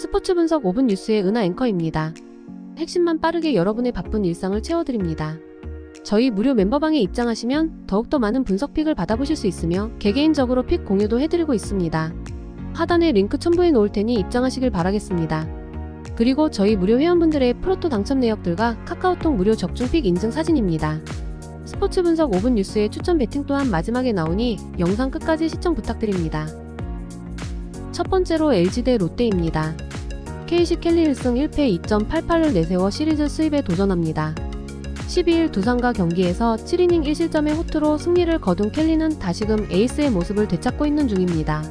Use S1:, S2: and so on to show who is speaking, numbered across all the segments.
S1: 스포츠 분석 5분 뉴스의 은하 앵커입니다. 핵심만 빠르게 여러분의 바쁜 일상을 채워드립니다. 저희 무료 멤버방에 입장하시면 더욱더 많은 분석픽을 받아보실 수 있으며 개개인적으로 픽 공유도 해드리고 있습니다. 하단에 링크 첨부해 놓을 테니 입장하시길 바라겠습니다. 그리고 저희 무료 회원분들의 프로토 당첨 내역들과 카카오톡 무료 적중픽 인증 사진입니다. 스포츠 분석 5분 뉴스의 추천 배팅 또한 마지막에 나오니 영상 끝까지 시청 부탁드립니다. 첫 번째로 LG 대 롯데입니다. KC 켈리 1승 1패 2.88을 내세워 시리즈 수입에 도전합니다. 12일 두산과 경기에서 7이닝 1실점의 호투로 승리를 거둔 켈리는 다시금 에이스의 모습을 되찾고 있는 중입니다.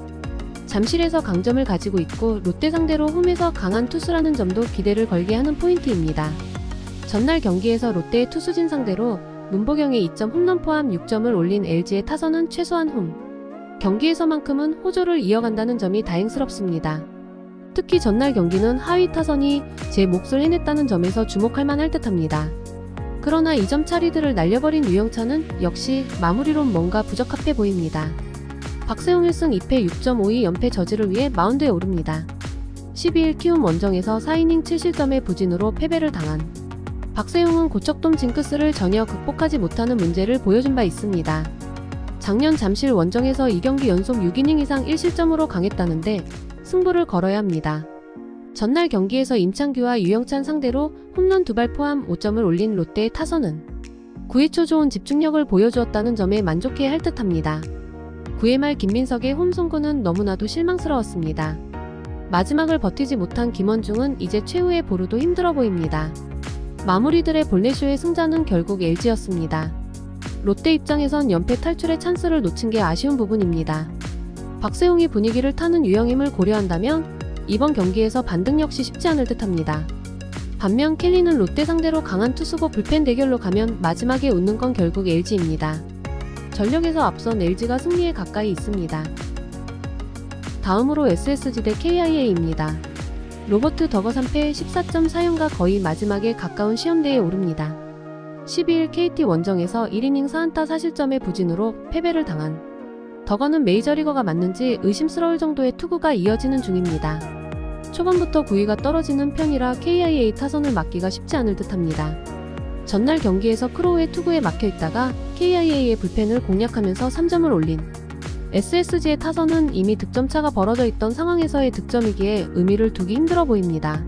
S1: 잠실에서 강점을 가지고 있고 롯데 상대로 홈에서 강한 투수라는 점도 기대를 걸게 하는 포인트입니다. 전날 경기에서 롯데의 투수진 상대로 문보경의 2점 홈런 포함 6점을 올린 LG의 타선은 최소한 홈 경기에서만큼은 호조를 이어간다는 점이 다행스럽습니다. 특히 전날 경기는 하위 타선이 제 몫을 해냈다는 점에서 주목할 만할 듯합니다. 그러나 2점 차리들을 날려버린 유영찬은 역시 마무리론 뭔가 부적합해 보입니다. 박세웅 1승 2패 6.52 연패 저지를 위해 마운드에 오릅니다. 12일 키움 원정에서 4이닝 7실점의 부진으로 패배를 당한 박세웅은 고척돔 징크스를 전혀 극복하지 못하는 문제를 보여준 바 있습니다. 작년 잠실 원정에서 2경기 연속 6이닝 이상 1실점으로 강했다는데 승부를 걸어야 합니다. 전날 경기에서 임창규와 유영찬 상대로 홈런 2발 포함 5점을 올린 롯데의 타선은 9회 초 좋은 집중력을 보여주었다는 점에 만족해야 할 듯합니다. 9회 말 김민석의 홈 송구는 너무나도 실망스러웠습니다. 마지막을 버티지 못한 김원중은 이제 최후의 보루도 힘들어 보입니다. 마무리들의 볼넷쇼의 승자는 결국 LG였습니다. 롯데 입장에선 연패 탈출의 찬스를 놓친 게 아쉬운 부분입니다. 박세웅이 분위기를 타는 유영임을 고려한다면 이번 경기에서 반등 역시 쉽지 않을 듯합니다. 반면 켈리는 롯데 상대로 강한 투수고 불펜 대결로 가면 마지막에 웃는 건 결국 LG입니다. 전력에서 앞선 LG가 승리에 가까이 있습니다. 다음으로 SSG 대 KIA입니다. 로버트 더거 3패 14.4연가 거의 마지막에 가까운 시험대에 오릅니다. 12일 KT 원정에서 1이닝 4안타 4실점의 부진으로 패배를 당한 더거는 메이저리거가 맞는지 의심스러울 정도의 투구가 이어지는 중입니다. 초반부터 구위가 떨어지는 편이라 KIA 타선을 막기가 쉽지 않을 듯합니다. 전날 경기에서 크로우의 투구에 막혀있다가 KIA의 불펜을 공략하면서 3점을 올린 SSG의 타선은 이미 득점차가 벌어져 있던 상황에서의 득점이기에 의미를 두기 힘들어 보입니다.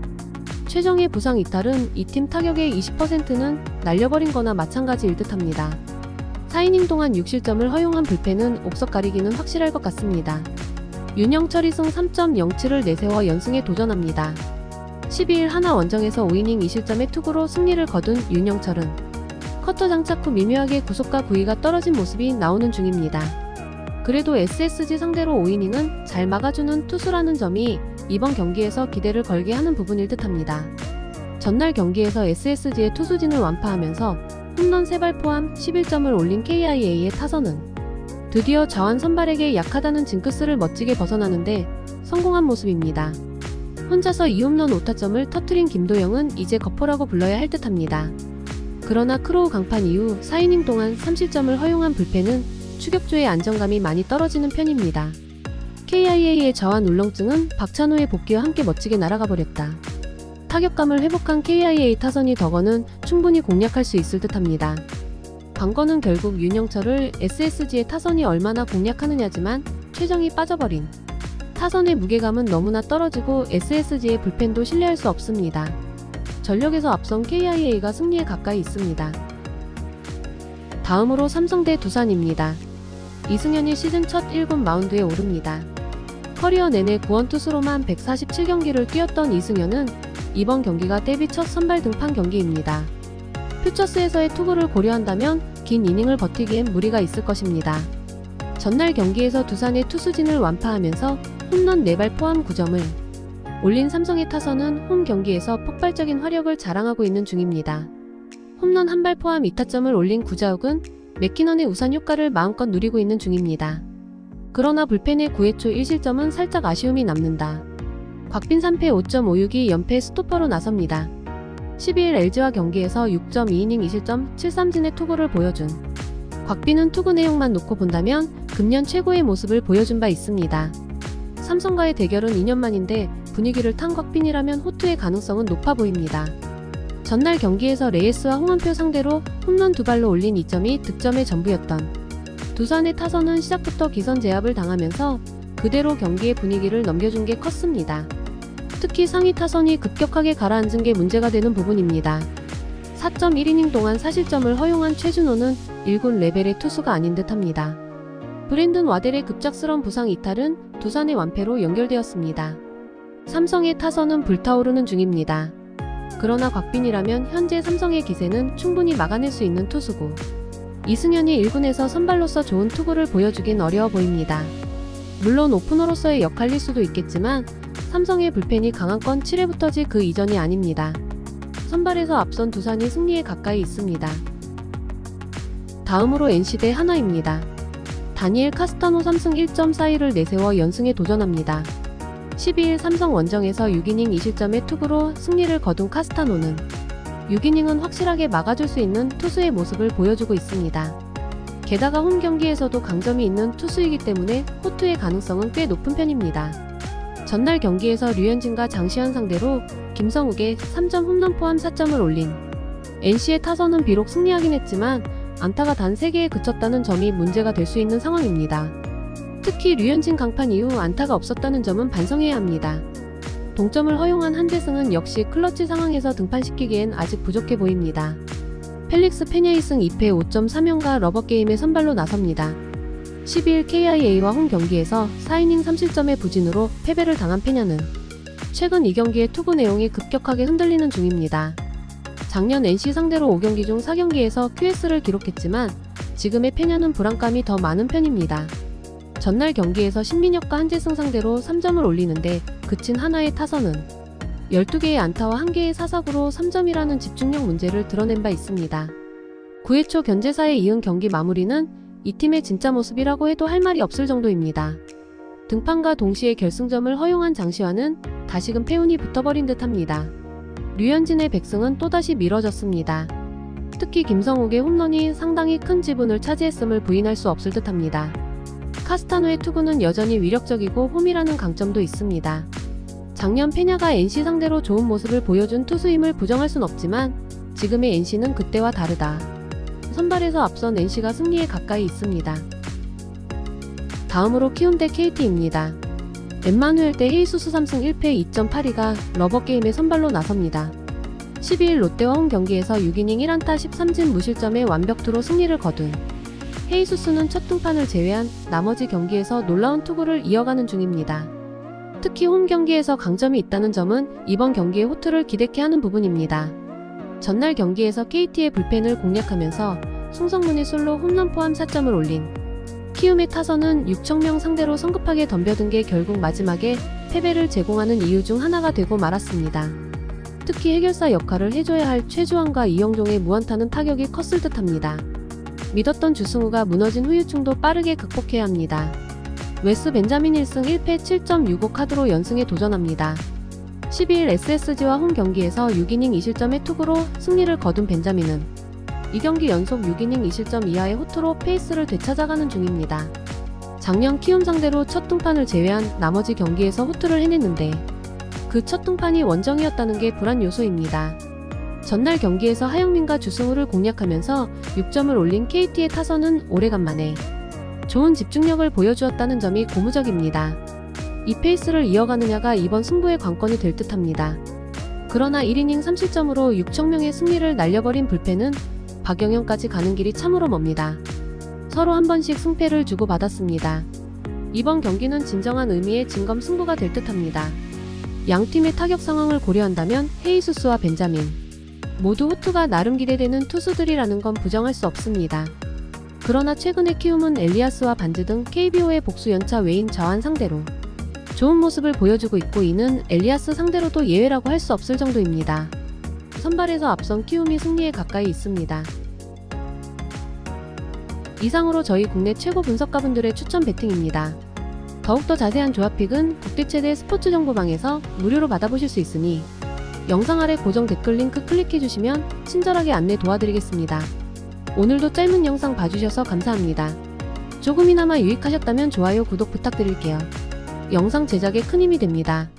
S1: 최정의 부상 이탈은 이 팀 타격의 20%는 날려버린 거나 마찬가지일 듯합니다. 4이닝 동안 6실점을 허용한 불펜은 옥석 가리기는 확실할 것 같습니다. 윤영철 2승 3.07을 내세워 연승에 도전합니다. 12일 하나 원정에서 5이닝 2실점의 투구로 승리를 거둔 윤영철은 커터 장착 후 미묘하게 구속과 구위가 떨어진 모습이 나오는 중입니다. 그래도 SSG 상대로 5이닝은 잘 막아주는 투수라는 점이 이번 경기에서 기대를 걸게 하는 부분일 듯합니다. 전날 경기에서 SSG의 투수진을 완파하면서 홈런 3발 포함 11점을 올린 KIA의 타선은 드디어 좌완 선발에게 약하다는 징크스를 멋지게 벗어나는데 성공한 모습입니다. 혼자서 2홈런 5타점을 터뜨린 김도영은 이제 거포라고 불러야 할 듯합니다. 그러나 크로우 강판 이후 4이닝 동안 3실점을 허용한 불펜은 추격조의 안정감이 많이 떨어지는 편입니다. KIA의 좌완 울렁증은 박찬호의 복귀와 함께 멋지게 날아가 버렸다. 타격감을 회복한 KIA 타선이 더거는 충분히 공략할 수 있을 듯합니다. 관건은 결국 윤영철을 SSG의 타선이 얼마나 공략하느냐지만 최정이 빠져버린 타선의 무게감은 너무나 떨어지고 SSG의 불펜도 신뢰할 수 없습니다. 전력에서 앞선 KIA가 승리에 가까이 있습니다. 다음으로 삼성 대 두산입니다. 이승현이 시즌 첫 1군 마운드에 오릅니다. 커리어 내내 구원투수로만 147경기를 뛰었던 이승현은 이번 경기가 데뷔 첫 선발 등판 경기입니다. 퓨처스에서의 투구를 고려한다면 긴 이닝을 버티기엔 무리가 있을 것입니다. 전날 경기에서 두산의 투수진을 완파하면서 홈런 4발 포함 9점을 올린 삼성의 타선은 홈 경기에서 폭발적인 화력을 자랑하고 있는 중입니다. 홈런 1발 포함 2타점을 올린 구자욱은 맥키넌의 우산 효과를 마음껏 누리고 있는 중입니다. 그러나 불펜의 9회 초 1실점은 살짝 아쉬움이 남는다. 곽빈 3패 5.56이 연패 스토퍼로 나섭니다. 12일 LG와 경기에서 6.2이닝 2실점 7삼진의 투구를 보여준 곽빈은 투구 내용만 놓고 본다면 금년 최고의 모습을 보여준 바 있습니다. 삼성과의 대결은 2년 만인데 분위기를 탄 곽빈이라면 호투의 가능성은 높아 보입니다. 전날 경기에서 레이스와 홍원표 상대로 홈런 2발로 올린 2점이 득점의 전부였던 두산의 타선은 시작부터 기선 제압을 당하면서 그대로 경기의 분위기를 넘겨준 게 컸습니다. 특히 상위 타선이 급격하게 가라앉은 게 문제가 되는 부분입니다. 4.1이닝 동안 사실점을 허용한 최준호는 1군 레벨의 투수가 아닌 듯합니다. 브랜든 와델의 급작스런 부상 이탈은 두산의 완패로 연결되었습니다. 삼성의 타선은 불타오르는 중입니다. 그러나 곽빈이라면 현재 삼성의 기세는 충분히 막아낼 수 있는 투수고 이승현이 1군에서 선발로서 좋은 투구를 보여주긴 어려워 보입니다. 물론 오프너로서의 역할일 수도 있겠지만 삼성의 불펜이 강한 건 7회부터지 그 이전이 아닙니다. 선발에서 앞선 두산이 승리에 가까이 있습니다. 다음으로 NC 대 하나입니다. 다니엘 카스타노 3승 1.42를 내세워 연승에 도전합니다. 12일 삼성 원정에서 6이닝 2실점의 투구로 승리를 거둔 카스타노는 6이닝은 확실하게 막아줄 수 있는 투수의 모습을 보여주고 있습니다. 게다가 홈 경기에서도 강점이 있는 투수이기 때문에 호투의 가능성은 꽤 높은 편입니다. 전날 경기에서 류현진과 장시환 상대로 김성욱의 3점 홈런 포함 4점을 올린 NC의 타선은 비록 승리하긴 했지만 안타가 단 3개에 그쳤다는 점이 문제가 될 수 있는 상황입니다. 특히 류현진 강판 이후 안타가 없었다는 점은 반성해야 합니다. 동점을 허용한 한재승은 역시 클러치 상황에서 등판시키기엔 아직 부족해 보입니다. 펠릭스 페냐이승 2패 5.3연가 러버게임에 선발로 나섭니다. 12일 KIA와 홈 경기에서 4이닝 3실점의 부진으로 패배를 당한 페냐는 최근 이 경기의 투구 내용이 급격하게 흔들리는 중입니다. 작년 NC 상대로 5경기 중 4경기에서 QS를 기록했지만 지금의 페냐는 불안감이 더 많은 편입니다. 전날 경기에서 신민혁과 한재승 상대로 3점을 올리는데 그친 하나의 타선은 12개의 안타와 1개의 사사구로 3점이라는 집중력 문제를 드러낸 바 있습니다. 9회 초 견제사에 이은 경기 마무리는 이 팀의 진짜 모습이라고 해도 할 말이 없을 정도입니다. 등판과 동시에 결승점을 허용한 장시환은 다시금 패운이 붙어버린 듯합니다. 류현진의 백승은 또다시 미뤄졌습니다. 특히 김성욱의 홈런이 상당히 큰 지분을 차지했음을 부인할 수 없을 듯합니다. 카스타노의 투구는 여전히 위력적이고 홈이라는 강점도 있습니다. 작년 페냐가 NC 상대로 좋은 모습을 보여준 투수임을 부정할 순 없지만 지금의 NC는 그때와 다르다. 선발에서 앞선 NC가 승리에 가까이 있습니다. 다음으로 키움 대 KT입니다. 엠마누엘 대 헤이수스 3승 1패 2.82가 러버게임에 선발로 나섭니다. 12일 롯데와 홈 경기에서 6이닝 1안타 13진 무실점의 완벽투로 승리를 거둔 헤이수스는 첫 등판을 제외한 나머지 경기에서 놀라운 투구를 이어가는 중입니다. 특히 홈 경기에서 강점이 있다는 점은 이번 경기의 호투를 기대케 하는 부분입니다. 전날 경기에서 KT의 불펜을 공략하면서 송성문의 솔로 홈런 포함 4점을 올린 키움의 타선은 6,000명 상대로 성급하게 덤벼든 게 결국 마지막에 패배를 제공하는 이유 중 하나가 되고 말았습니다. 특히 해결사 역할을 해줘야 할 최주환과 이영종의 무안타는 타격이 컸을 듯합니다. 믿었던 주승우가 무너진 후유증도 빠르게 극복해야 합니다. 웨스 벤자민 1승 1패 7.65 카드로 연승에 도전합니다. 12일 SSG와 홈 경기에서 6이닝 2실점의 투구로 승리를 거둔 벤자민은 이 경기 연속 6이닝 2실점 이하의 호투로 페이스를 되찾아가는 중입니다. 작년 키움 상대로 첫 등판을 제외한 나머지 경기에서 호투를 해냈는데 그 첫 등판이 원정이었다는 게 불안 요소입니다. 전날 경기에서 하영민과 주승우를 공략하면서 6점을 올린 KT의 타선은 오래간만에 좋은 집중력을 보여주었다는 점이 고무적입니다. 이 페이스를 이어가느냐가 이번 승부의 관건이 될 듯합니다. 그러나 1이닝 3실점으로 6,000명의 승리를 날려버린 불펜은 박영현까지 가는 길이 참으로 멉니다. 서로 한 번씩 승패를 주고받았습니다. 이번 경기는 진정한 의미의 진검 승부가 될 듯합니다. 양팀의 타격 상황을 고려한다면 헤이수스와 벤자민 모두 호투가 나름 기대되는 투수들이라는 건 부정할 수 없습니다. 그러나 최근에 키움은 엘리아스와 반즈 등 KBO의 복수 연차 외인 자완 상대로 좋은 모습을 보여주고 있고 이는 엘리아스 상대로도 예외라고 할 수 없을 정도입니다. 선발에서 앞선 키움이 승리에 가까이 있습니다. 이상으로 저희 국내 최고 분석가분들의 추천 배팅입니다. 더욱더 자세한 조합픽은 국대 최대 스포츠 정보방에서 무료로 받아보실 수 있으니 영상 아래 고정 댓글 링크 클릭해주시면 친절하게 안내 도와드리겠습니다. 오늘도 짧은 영상 봐주셔서 감사합니다. 조금이나마 유익하셨다면 좋아요, 구독 부탁드릴게요. 영상 제작에 큰 힘이 됩니다.